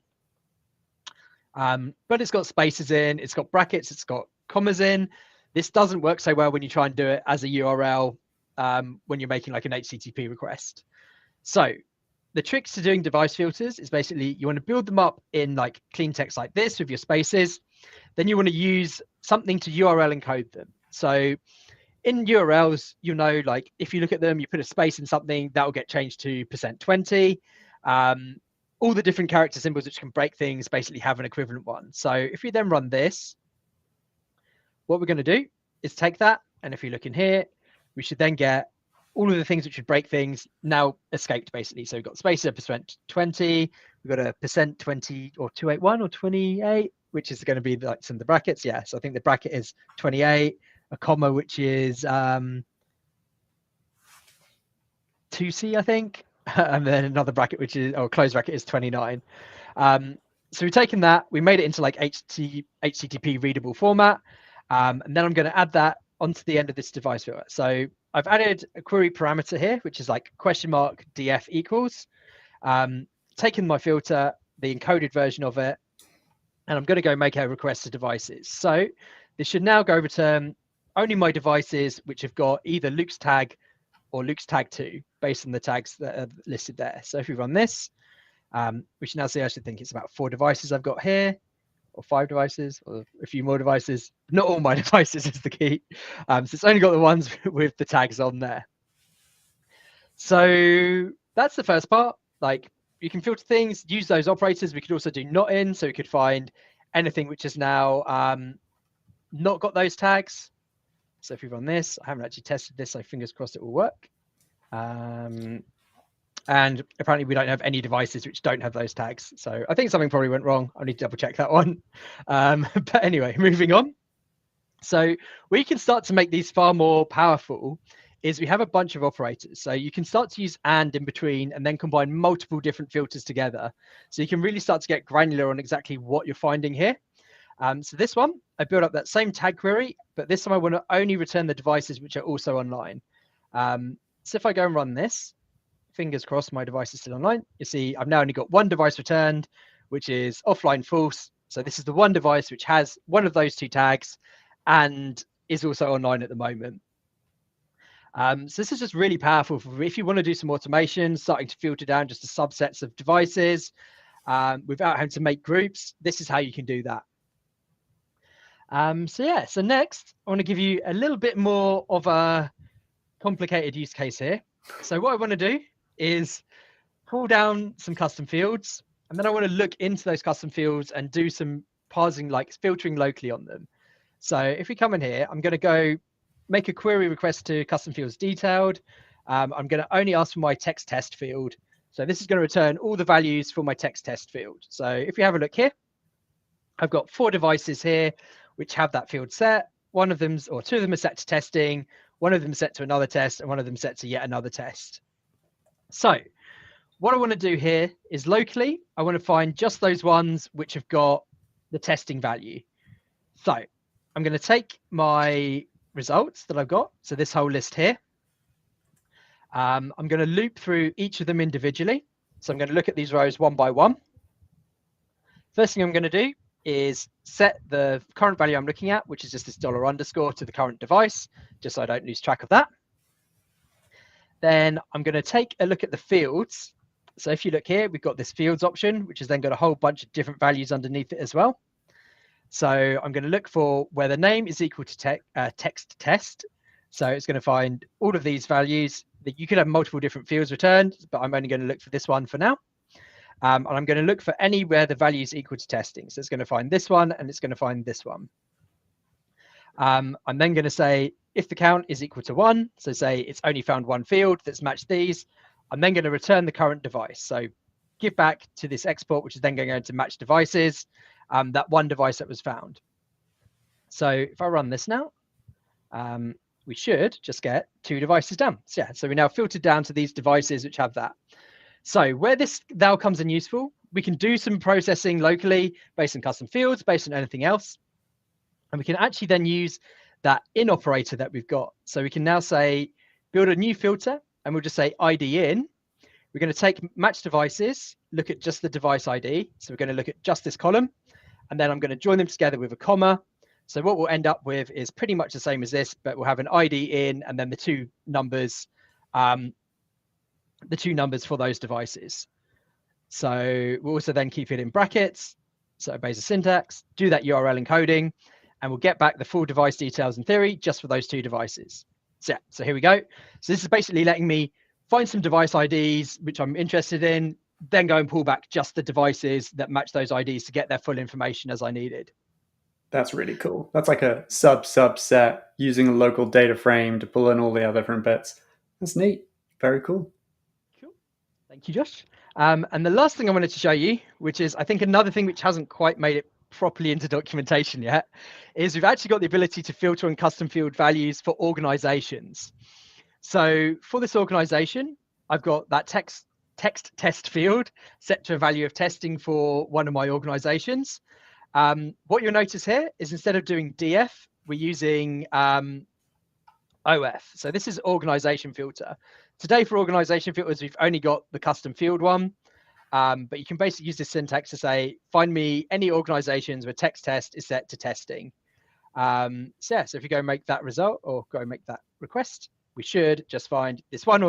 Speaker 3: But it's got spaces in, it's got brackets, it's got commas in. This doesn't work so well when you try and do it as a URL when you're making like an HTTP request. So the tricks to doing device filters is basically you want to build them up in like clean text like this with your spaces. Then you want to use something to URL encode them. So in URLs, you know, like if you look at them, you put a space in something, that will get changed to %20. All the different character symbols which can break things basically have an equivalent one. So if you then run this, what we're going to do is take that, and if you look in here, we should then get all of the things which would break things now escaped basically. So we've got spaces at %20, we've got a %20 or 281 or 28, which is going to be like some of the brackets. Yeah, so I think the bracket is 28, a comma which is 2C, I think, and then another bracket which is, or closed bracket is 29. So we've taken that, we made it into like HTTP readable format, and then I'm going to add that onto the end of this device filter. So I've added a query parameter here, which is like $df equals, taken my filter, the encoded version of it, and I'm going to go make a request to devices. So this should now go return only my devices which have got either Luke's tag or Luke's tag 2 based on the tags that are listed there. So if we run this, we should now see, I should think it's about 4 devices I've got here, or 5 devices, or a few more devices. Not all my devices is the key. So it's only got the ones with the tags on there. So that's the first part. Like you can filter things, use those operators. We could also do not in, so we could find anything which is now not got those tags. So if we run this, I haven't actually tested this, so fingers crossed it will work. And apparently we don't have any devices which don't have those tags. So I think something probably went wrong. I need to double check that one. But anyway, moving on. So we can start to make these far more powerful is we have a bunch of operators. So you can start to use and in between and then combine multiple different filters together. So you can really start to get granular on exactly what you're finding here. So this one, I built up that same tag query, but this time I want to only return the devices which are also online. So if I go and run this, fingers crossed my device is still online. You see, I've now only got one device returned, which is offline false. So this is the one device which has one of those 2 tags and is also online at the moment. So this is just really powerful for if you want to do some automation, starting to filter down just the subsets of devices without having to make groups. This is how you can do that. So next, I want to give you a little bit more of a complicated use case here. So what I want to do is pull down some custom fields, and then I want to look into those custom fields and do some parsing, like filtering locally on them. So if we come in here, I'm going to go make a query request to custom fields detailed. I'm going to only ask for my text test field. So this is going to return all the values for my text test field. So if you have a look here, I've got 4 devices here which have that field set. One of them, or 2 of them are set to testing, one of them is set to another test, and one of them set to yet another test. So what I want to do here is locally, I want to find just those ones which have got the testing value. So I'm going to take my results that I've got, so this whole list here. I'm going to loop through each of them individually. So I'm going to look at these rows one by one. First thing I'm going to do is set the current value I'm looking at, which is just this $_ to the current device, just so I don't lose track of that. Then I'm going to take a look at the fields. So if you look here, we've got this fields option, which has then got a whole bunch of different values underneath it as well. So I'm going to look for where the name is equal to text test. So it's going to find all of these values. That you could have multiple different fields returned, but I'm only going to look for this one for now. And I'm going to look for anywhere the value is equal to testing. So it's going to find this one and it's going to find this one. I'm then going to say if the count is equal to 1, so say it's only found one field that's matched these, I'm then going to return the current device. So give back to this export, which is then going to match devices, that one device that was found. So if I run this now, we should just get 2 devices down. So yeah, so we now filtered down to these devices which have that. So where this now comes in useful, we can do some processing locally based on custom fields, based on anything else. And we can actually then use that in operator that we've got. So we can now say, build a new filter, and we'll just say ID in. We're going to take match devices, look at just the device ID. So we're going to look at just this column, and then I'm going to join them together with a comma. So what we'll end up with is pretty much the same as this, but we'll have an ID in and then the two numbers for those devices. So we'll also then keep it in brackets. So it obeys the syntax, do that URL encoding, and we'll get back the full device details in theory just for those two devices. So, yeah, so here we go. So this is basically letting me find some device IDs, which I'm interested in, then go and pull back just the devices that match those IDs to get their full information as I needed.
Speaker 2: That's really cool. That's like a subset using a local data frame to pull in all the other different bits. That's neat. Very cool.
Speaker 3: Cool. Thank you, Josh. And the last thing I wanted to show you, which is I think another thing which hasn't quite made it properly into documentation yet, is we've actually got the ability to filter on custom field values for organizations. So for this organization, I've got that text test field set to a value of testing for one of my organizations. What you'll notice here is instead of doing DF, we're using OF. So this is organization filter. Today for organization filters, we've only got the custom field one, but you can basically use this syntax to say, find me any organizations where text test is set to testing. So yeah, so if you go make that result or go make that request, we should just find this one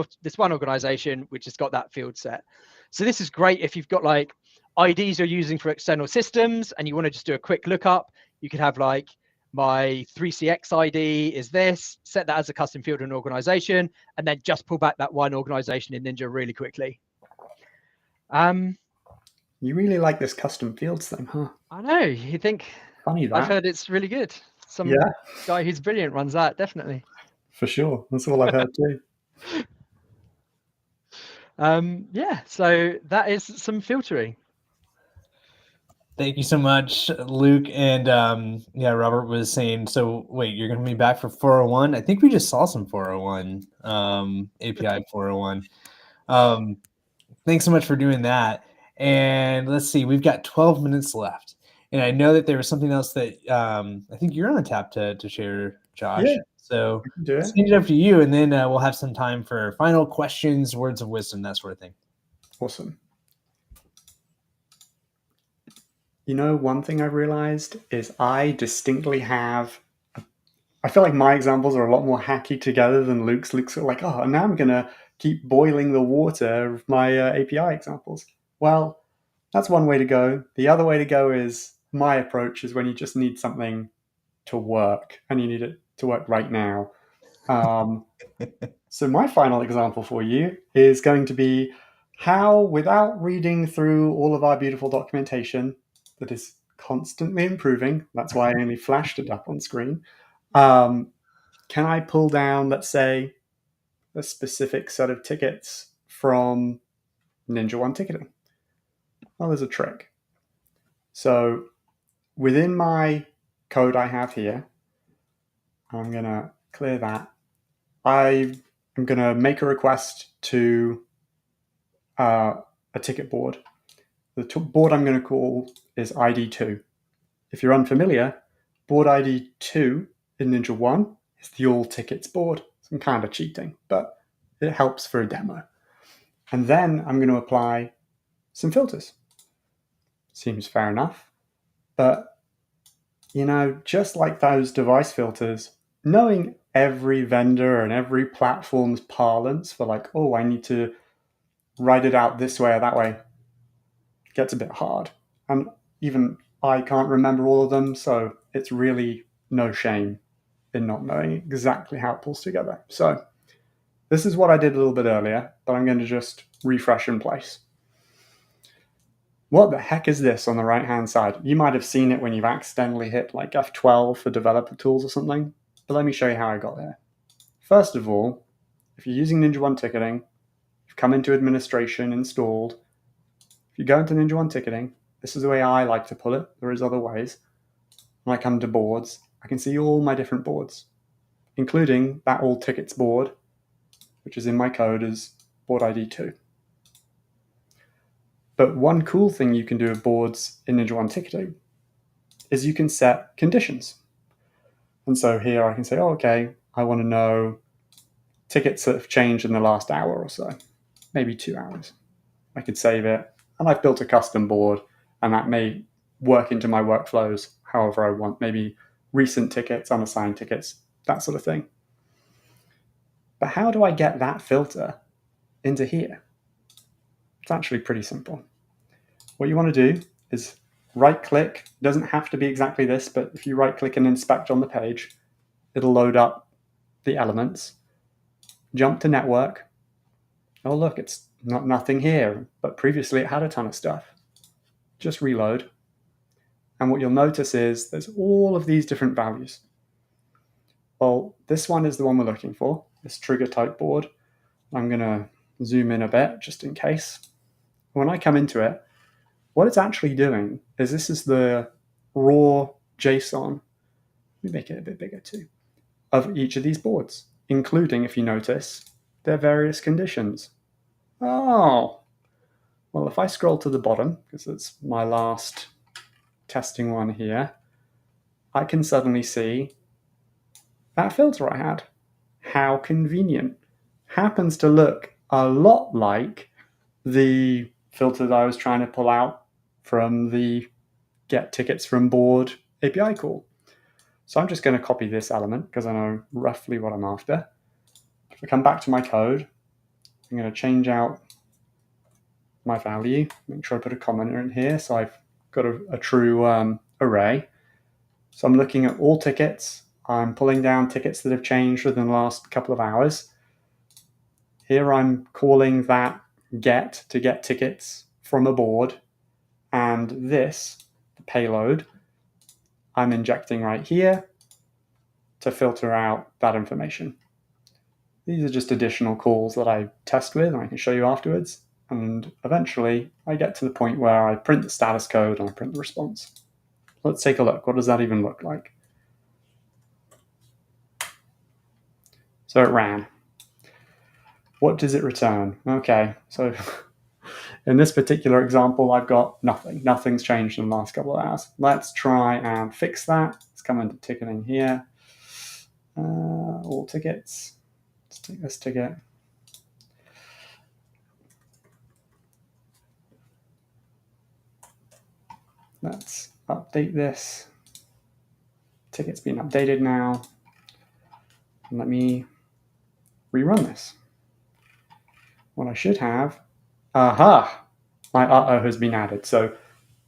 Speaker 3: organization which has got that field set. So this is great if you've got like IDs you're using for external systems and you want to just do a quick lookup. You could have like my 3CX ID is this, set that as a custom field in an organization, and then just pull back that one organization in Ninja really quickly.
Speaker 2: You really like this custom fields thing, huh?
Speaker 3: I know. You think?
Speaker 2: Funny that.
Speaker 3: I've heard it's really good. Some guy who's brilliant runs that, definitely.
Speaker 2: For sure. That's all I've heard too.
Speaker 3: Yeah, so that is some filtering.
Speaker 1: Thank you so much, Luke. And yeah, Robert was saying, so wait, you're going to be back for 401? I think we just saw some 401, API 401. Thanks so much for doing that. And let's see, we've got 12 minutes left. And I know that there was something else that I think you're on tap to share, Josh.
Speaker 2: Yeah,
Speaker 1: so let's hand it up to you, and then we'll have some time for final questions, words of wisdom, that sort of thing.
Speaker 2: Awesome. You know, one thing I've realized is I distinctly have, I feel like my examples are a lot more hacky together than Luke's. Luke's like, oh, now I'm going to keep boiling the water of my API examples. Well, that's one way to go. The other way to go is my approach is when you just need something to work and you need it to work right now. So my final example for you is going to be how, without reading through all of our beautiful documentation that is constantly improving, that's why I only flashed it up on screen, can I pull down, let's say, a specific set of tickets from NinjaOne ticketing? Well, there's a trick. So within my code I have here, I'm going to clear that. I'm going to make a request to a ticket board. The board I'm going to call is ID2. If you're unfamiliar, board ID2 in NinjaOne is the all tickets board. I'm kind of cheating, but it helps for a demo. And then I'm going to apply some filters. Seems fair enough. But, you know, just like those device filters, knowing every vendor and every platform's parlance for like, oh, I need to write it out this way or that way, gets a bit hard. And even I can't remember all of them, so it's really no shame in not knowing exactly how it pulls together. So this is what I did a little bit earlier, but I'm going to just refresh in place. What the heck is this on the right-hand side? You might have seen it when you've accidentally hit like F12 for developer tools or something, but let me show you how I got there. First of all, if you're using NinjaOne ticketing, you've come into administration installed. If you go into NinjaOne ticketing, this is the way I like to pull it. There is other ways. When I come to boards, I can see all my different boards, including that all tickets board, which is in my code as board ID2. But one cool thing you can do with boards in NinjaOne ticketing is you can set conditions. And so here I can say, oh, okay, I want to know tickets that have changed in the last hour or so, maybe 2 hours. I could save it, and I've built a custom board, and that may work into my workflows however I want. Maybe recent tickets, unassigned tickets, that sort of thing. But how do I get that filter into here? It's actually pretty simple. What you want to do is right-click. It doesn't have to be exactly this, but if you right-click and inspect on the page, it'll load up the elements. Jump to network. Oh, look, it's nothing here, but previously it had a ton of stuff. Just reload. And what you'll notice is there's all of these different values. Well, this one is the one we're looking for, this trigger type board. I'm going to zoom in a bit just in case. When I come into it, what it's actually doing is this is the raw JSON. Let me make it a bit bigger too, of each of these boards, including, if you notice, their various conditions. Oh, well, if I scroll to the bottom, because it's my last testing one here, I can suddenly see that filter I had. How convenient. Happens to look a lot like the filter that I was trying to pull out from the get tickets from board API call. So I'm just going to copy this element because I know roughly what I'm after. If I come back to my code, I'm going to change out my value, make sure I put a commenter in here so I've got a true array. So I'm looking at all tickets. I'm pulling down tickets that have changed within the last couple of hours. Here I'm calling that get to get tickets from a board, and this, the payload, I'm injecting right here to filter out that information. These are just additional calls that I test with, and I can show you afterwards. And eventually I get to the point where I print the status code and I print the response. Let's take a look. What does that even look like? So it ran. What does it return? Okay, so in this particular example, I've got nothing. Nothing's changed in the last couple of hours. Let's try and fix that. Let's come into ticketing here. All tickets. Let's take this ticket. Let's update this. Ticket's been updated now. And let me rerun this. What I should have, aha, my uh-oh has been added. So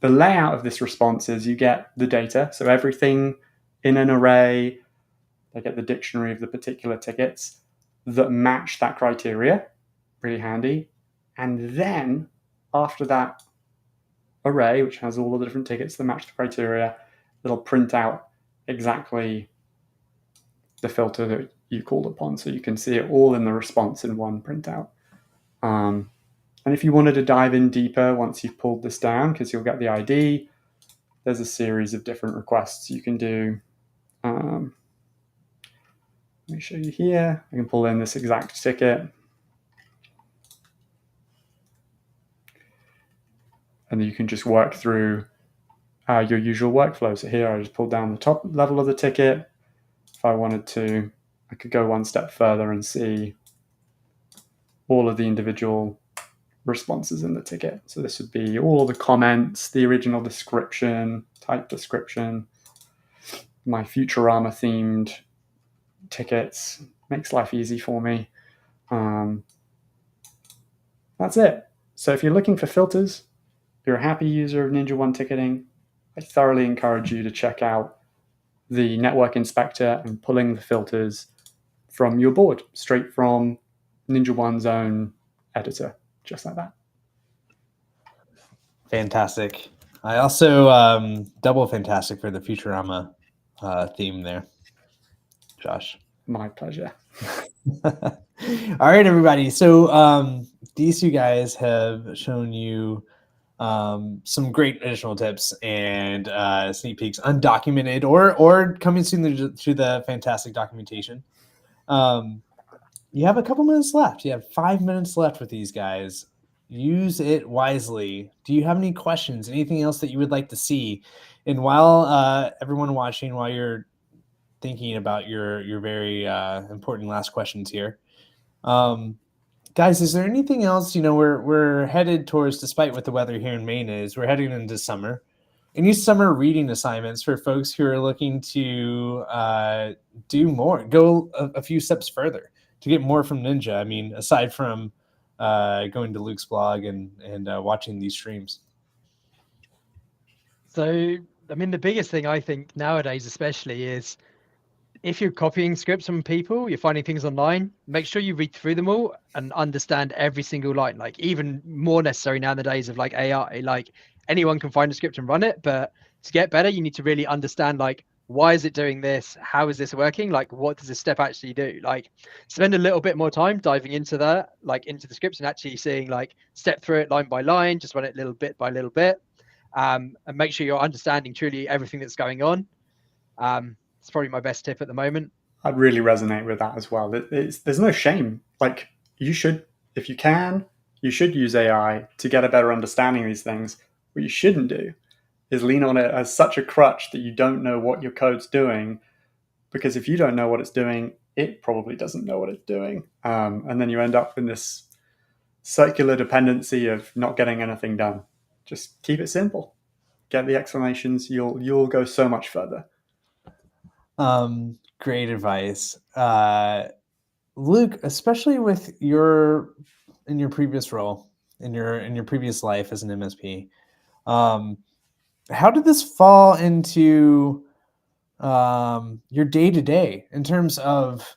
Speaker 2: the layout of this response is you get the data. So everything in an array, I get the dictionary of the particular tickets that match that criteria. Really handy. And then after that array, which has all of the different tickets that match the criteria, it'll print out exactly the filter that you called upon. So you can see it all in the response in one printout. And if you wanted to dive in deeper once you've pulled this down, because you'll get the ID, there's a series of different requests you can do. Let me show you here. I can pull in this exact ticket. And then you can just work through your usual workflow. So here I just pulled down the top level of the ticket. If I wanted to, I could go one step further and see all of the individual responses in the ticket. So this would be all of the comments, the original description, type description, my Futurama themed tickets. Makes life easy for me. That's it. So if you're looking for filters, you're a happy user of NinjaOne ticketing, I thoroughly encourage you to check out the network inspector and pulling the filters from your board, straight from NinjaOne's own editor, just like that.
Speaker 1: Fantastic. I also double fantastic for the Futurama theme there, Josh.
Speaker 2: My pleasure.
Speaker 1: All right, everybody. So these two guys have shown you some great additional tips and sneak peeks, undocumented or coming soon through the fantastic documentation. You have a couple minutes left. You have 5 minutes left with these guys. Use it wisely. Do you have any questions? Anything else that you would like to see? And while everyone watching, while you're thinking about your very important last questions here, guys, is there anything else? You know, we're headed towards, despite what the weather here in Maine is, we're heading into summer. any summer reading assignments for folks who are looking to do more, go a few steps further to get more from Ninja? I mean, aside from going to Luke's blog and watching these streams.
Speaker 3: So, I mean, the biggest thing I think nowadays, especially, is if you're copying scripts from people, you're finding things online, make sure you read through them all and understand every single line. Like, even more necessary now in the days of like AI, like anyone can find a script and run it, but to get better, you need to really understand, like, why is it doing this? How is this working? Like, what does this step actually do? Like, spend a little bit more time diving into that, like into the scripts and actually seeing, like, step through it line by line, just run it little bit by little bit, and make sure you're understanding truly everything that's going on. It's probably my best tip at the moment.
Speaker 2: I'd really resonate with that as well. There's no shame. Like, you should, if you can, you should use AI to get a better understanding of these things. What you shouldn't do is lean on it as such a crutch that you don't know what your code's doing, because if you don't know what it's doing, it probably doesn't know what it's doing. And then you end up in this circular dependency of not getting anything done. Just keep it simple. Get the explanations. You'll go so much further.
Speaker 1: Great advice. Luke, especially with in your previous role, in your previous life as an MSP, how did this fall into your day-to-day in terms of,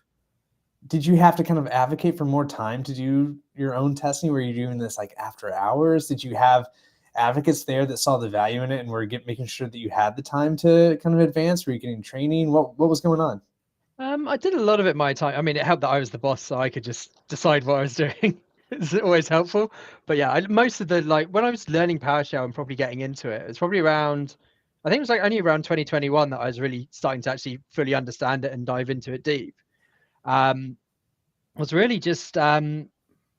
Speaker 1: did you have to kind of advocate for more time to do your own testing? Were you doing this like after hours? Did you have advocates there that saw the value in it and were making sure that you had the time to kind of advance? Were you getting training? What was going on?
Speaker 3: I did a lot of it my time. I mean, it helped that I was the boss, so I could just decide what I was doing. It's always helpful. But yeah, most of the, like, when I was learning PowerShell and probably getting into it, it was probably around, I think it was like only around 2021 that I was really starting to actually fully understand it and dive into it deep. Was really just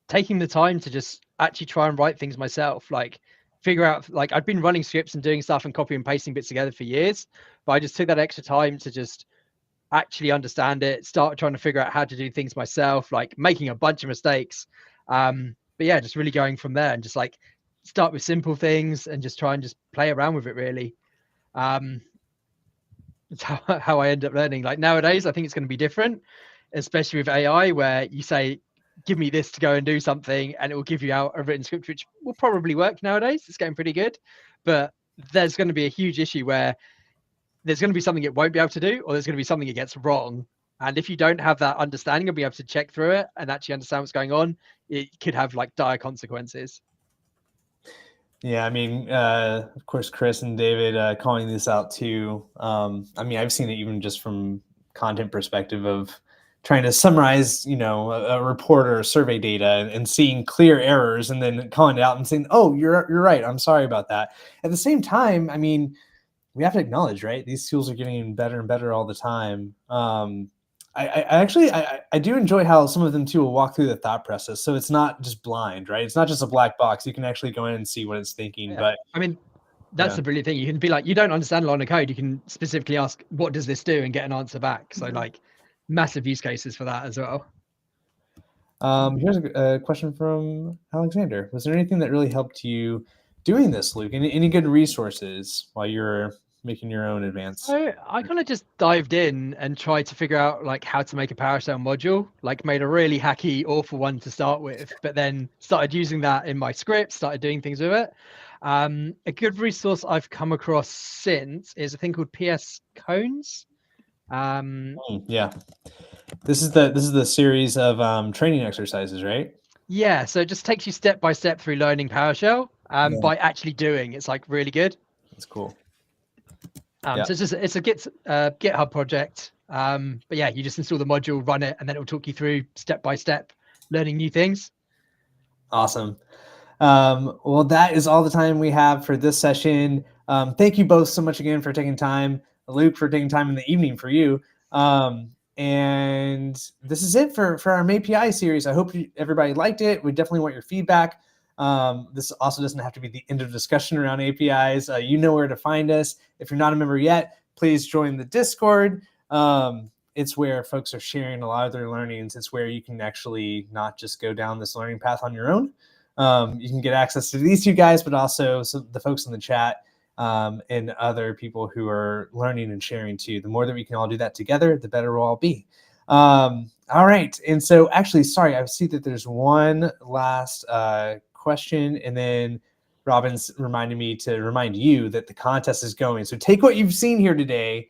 Speaker 3: taking the time to just actually try and write things myself, like figure out, like, I'd been running scripts and doing stuff and copy and pasting bits together for years, but I just took that extra time to just actually understand it, start trying to figure out how to do things myself, like making a bunch of mistakes. But yeah, just really going from there and just like start with simple things and just try and just play around with it, really. It's how I end up learning. Like, nowadays, I think it's going to be different, especially with AI, where you say, give me this to go and do something, and it will give you out a written script, which will probably work nowadays. It's getting pretty good. But there's going to be a huge issue where there's going to be something it won't be able to do, or there's going to be something it gets wrong. And if you don't have that understanding and be able to check through it and actually understand what's going on, it could have like dire consequences.
Speaker 1: Yeah, I mean, of course, Chris and David calling this out too. I mean, I've seen it even just from content perspective of trying to summarize, a report or survey data and seeing clear errors and then calling it out and saying, "Oh, you're right. I'm sorry about that." At the same time, I mean, we have to acknowledge, right? These tools are getting better and better all the time. I do enjoy how some of them too will walk through the thought process, so it's not just blind, right? It's not just a black box. You can actually go in and see what it's thinking.
Speaker 3: Yeah.
Speaker 1: But
Speaker 3: I mean, that's the brilliant thing. You can be like, you don't understand a line of code, you can specifically ask, what does this do, and get an answer back. So like, massive use cases for that as well.
Speaker 1: Here's a question from Alexander. Was there anything that really helped you doing this, Luke? Any good resources while you're making your own advance?
Speaker 3: So I kind of just dived in and tried to figure out like how to make a PowerShell module, like made a really hacky, awful one to start with, but then started using that in my script, started doing things with it. A good resource I've come across since is a thing called PS Cones.
Speaker 1: Yeah, this is the series of training exercises, right?
Speaker 3: Yeah, so it just takes you step by step through learning PowerShell by actually doing. It's like really good.
Speaker 1: That's cool.
Speaker 3: So it's a GitHub project. But yeah, you just install the module, run it, and then it will talk you through step by step learning new things.
Speaker 1: Awesome. Well, that is all the time we have for this session. Thank you both so much again for taking time. Luke, for taking time in the evening for you. And this is it for our API series. I hope everybody liked it. We definitely want your feedback. This also doesn't have to be the end of discussion around APIs. You know where to find us. If you're not a member yet, please join the Discord. It's where folks are sharing a lot of their learnings. It's where you can actually not just go down this learning path on your own. You can get access to these two guys, but also the folks in the chat. and other people who are learning and sharing too. The more that we can all do that together, the better we'll all be. All right. And so actually, sorry, I see that there's one last question, and then Robin's reminded me to remind you that the contest is going. So take what you've seen here today,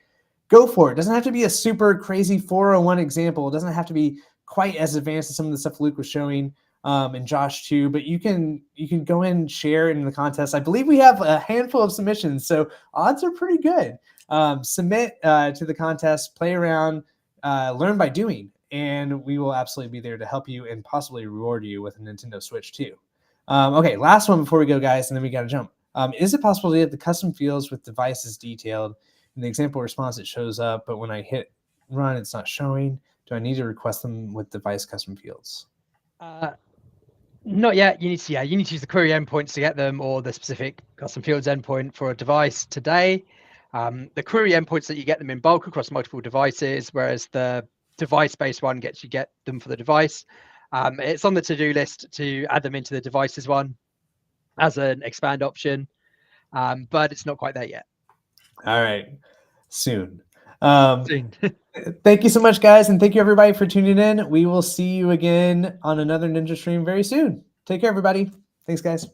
Speaker 1: go for it. It doesn't have to be a super crazy 401 example. It doesn't have to be quite as advanced as some of the stuff Luke was showing, and Josh too, but you can go in and share in the contest. I believe we have a handful of submissions, so odds are pretty good. Submit to the contest, play around, learn by doing, and we will absolutely be there to help you and possibly reward you with a Nintendo Switch too. Okay, last one before we go, guys, and then we got to jump. Is it possible to get the custom fields with devices detailed? In the example response, it shows up, but when I hit run, it's not showing. Do I need to request them with device custom fields?
Speaker 3: Not yet. You need to use the query endpoints to get them, or the specific custom fields endpoint for a device today. The query endpoints that you get them in bulk across multiple devices, whereas the device-based one get them for the device. It's on the to-do list to add them into the devices one as an expand option, but it's not quite there yet.
Speaker 1: All right, soon.
Speaker 3: Soon.
Speaker 1: Thank you so much, guys, and thank you everybody for tuning in. We will see you again on another Ninja stream very soon. Take care, everybody. Thanks, guys.